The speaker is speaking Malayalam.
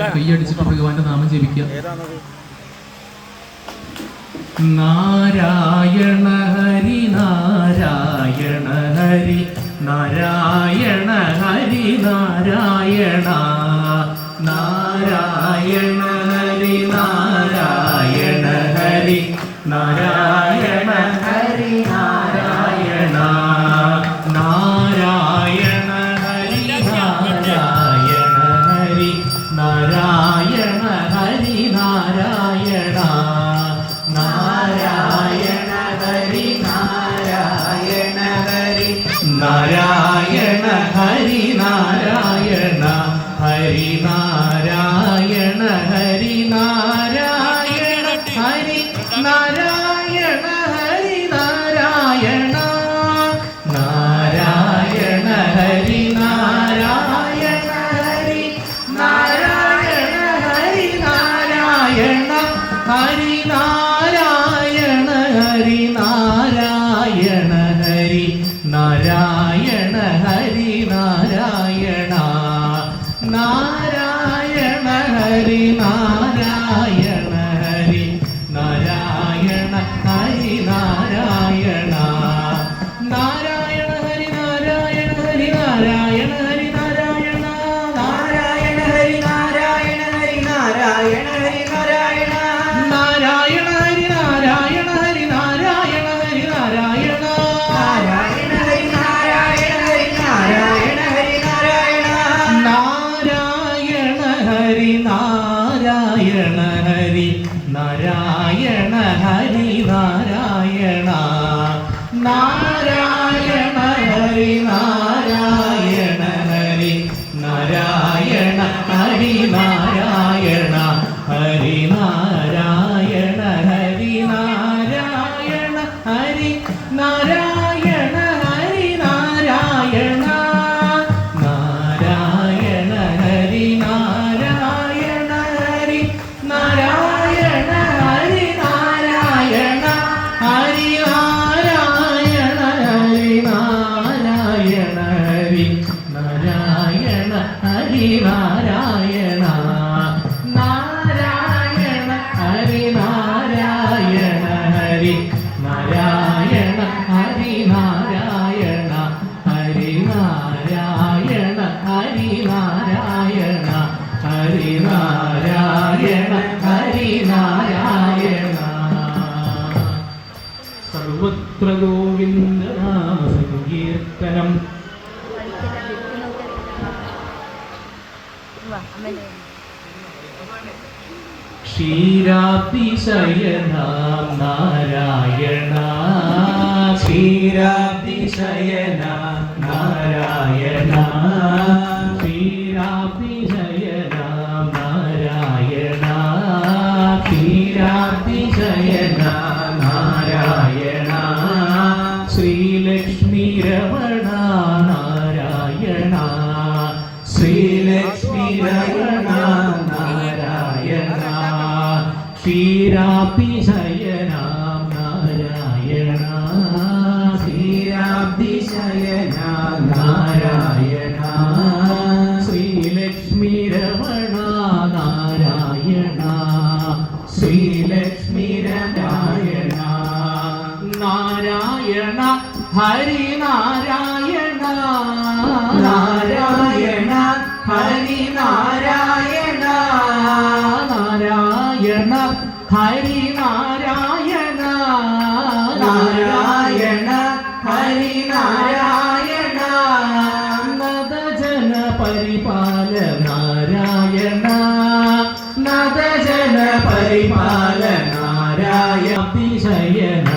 കൈയടിച്ചിട്ട് ഭഗവാന്റെ നാമം ജപിക്കുക. നാരായണ ഹരി നാരായണ ഹരി നാരായണ ഹരി നാരായണ നാരായണ ഹരി നാരായണ ഹരി നാരായണ ഹരി നാരായണ നാരായണ ഹരി നാരായണ ഹരി നാരായണ ഹരി നാരായണ നാരായണ ഹരി നാരായണ ഹരി നാരായണ ഹരി നാരായണ ഹരി നാരായണ ഹരി നാരായണ ഹരി നാരായണ ഹരി നാരായണ നാരായണ ഹരി നാരായണ ഹരി നാരായണ ഹരി നാരായണ ഹരി നാരായണ ഹരി നാരായണ ഹരി നാരായണ ഹരി നാരായണ നാരായണ ഹരി നാരായണ ഹരി നാരായണ ഹരി നാരായണ നാരായണ ഹരി നാരായണ ഹരി നാരായണ ഹരി നാരായണ നാരായണ ഹരി നാരായണ ഹരി നാരായണ ഹരി നാരായണ നാരായണ ഹരി നാരായണ ഹരി നാരായണ ഹരി നാരായണ നാരായണ ഹരി നാരായണ ഹരി നാരായണ ഹരി നാരായണ നാരായണ ഹരി നാരായണ ഹരി നാരായണ ഹരി നാരായണ നാരായണ ഹരി നാരായണ ഹരി നാരായണ ഹരി നാരായണ ഹരി നാരായണ ഹരി നാരായണ ഹരി നാരായണ ഹരി നാരായണ നാരായണ ഹരി നാരായണ ഹരി നാരായണ ഹരി നാരായണ ഹരി നാരായണ ഹരി നാരായണ ഹരി നാരായണ ഹരി നാരായണ നാരായണ ഹരി നാരായണ ഹരി നാരായണ ഹരി നാരായണ ഹരി നാരായണ ഹരി നാരായണ ഹരി നാരായണ ഹരി നാരായണ സർവത്ര ഗോവിന്ദ നാമ സങ്കീർത്തനം. ക്ഷീരാതിശയനാം നാരായണ ക്ഷീരാതിശയനാം നാരായണ ക്ഷീരാതിശയനാം നാരായണ ക്ഷീരാതിശയനാം നാരായണ ശ്രീലക്ഷ്മി രമണ നാരായണ ശ്രീലക്ഷ്മി രമണ നാരായണ ക്ഷീരാതിശയനാം നാരായണ ക്ഷീരാതിശയനാം നാരായണ ശ്രീലക്ഷ്മി രമണ നാരായണ ശ്രീലക്ഷ്മി നാരായണ നാരായണ ഹരി നാരായണ നാരായണ ഹരി നാരായണ നാരായണ ഹരി നാരായണ നാരായണ ഹരി നാരായണ നദജന പരിപാല നാരായണ നദജന പരിപാല നാരായണ അതിശയന